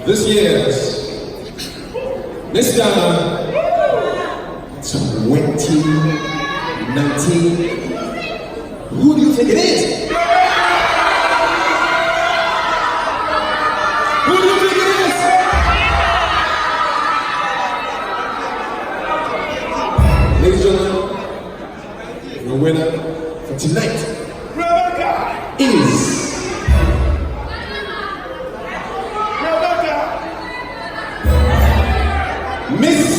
This year's Miss Ghana 2019. Who do you think it is? Who do you think it is? Ladies and gentlemen, the winner for tonight is Miss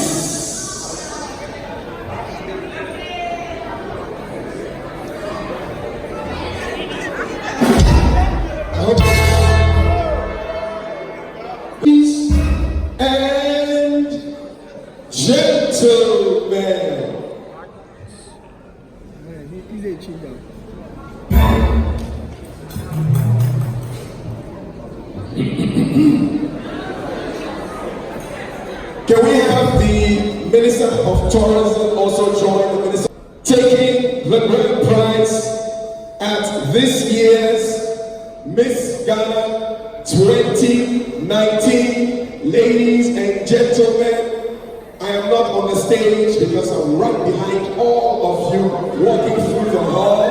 and gentlemen. Can we have the Minister of Tourism also join the Minister? Taking the grand prize at this year's Miss Ghana 2019. Ladies and gentlemen, I am not on the stage because I'm right behind all of you walking through the hall.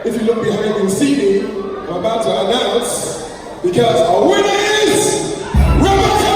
If you look behind, you'll see me. I'm about to announce because our winner is Rebecca!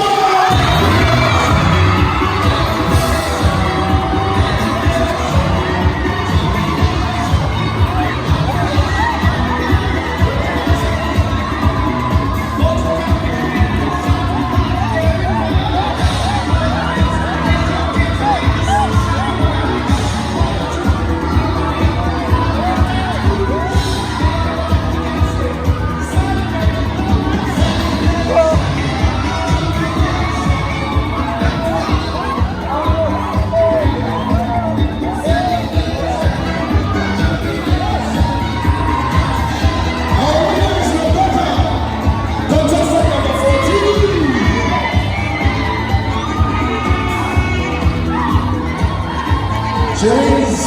James,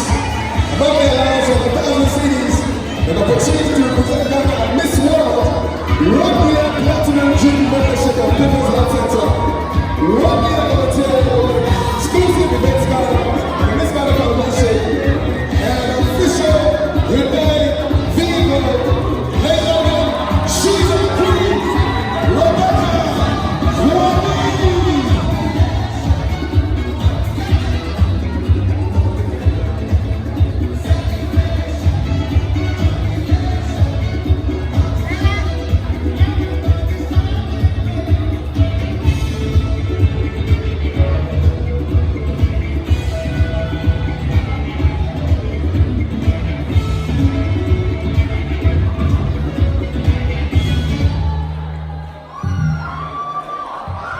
above the alliance of 1,000 cities, an opportunity to represent Ghana at Miss World, 1 year platinum gym membership of People's Health Center, 1 year volunteer, exclusive events Ghana, the Miss Ghana Foundation, and an official Hyundai vehicle. Ladies and gentlemen, she's a queen, Rebecca Kwame.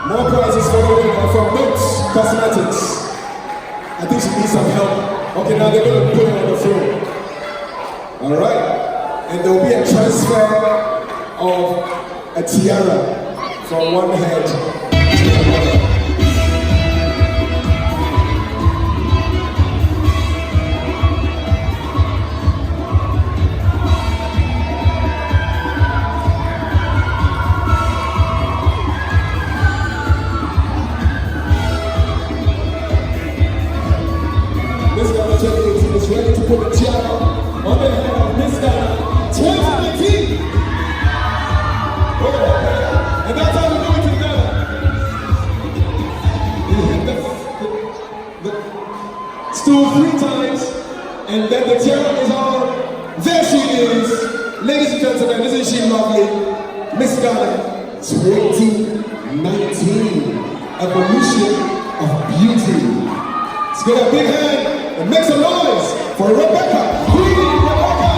More prizes for the winner from Notes Cosmetics. I think she needs some help. Okay, now they're going to put her on the floor. Alright? And there will be a transfer of a tiara from one head to another. Miss Ghana 2018 is ready to put the tiara on the head of Miss Ghana 2019. And that's how we do it together. You hit the stool 3 times, and then the tiara is on. There she is. Ladies and gentlemen, isn't she lovely? Miss Ghana 2019. Evolution of beauty. Let's get a big hand. And make some noise for Rebecca, Queen Rebecca!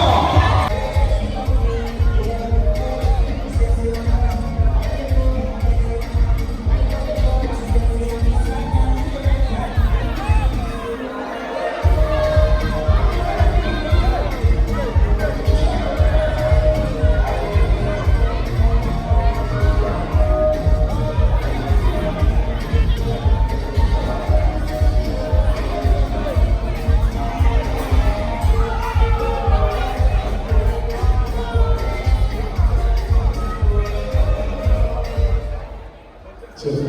All right,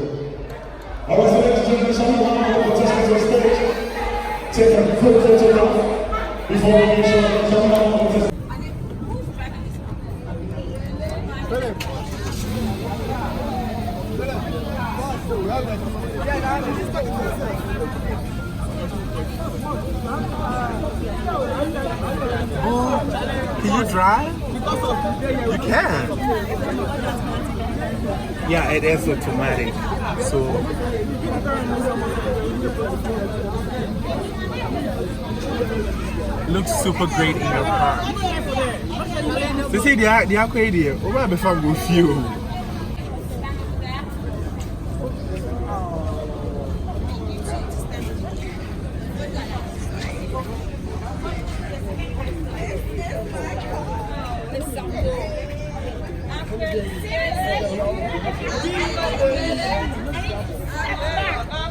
so ladies and gentlemen, shall we welcome the contestants on stage? Take a quick photograph before we make sure that shall we welcome the contestants. Can you drive? You can. Yeah, it is automatic. So looks super great in your car. So see, they are crazy. Over before go fuel.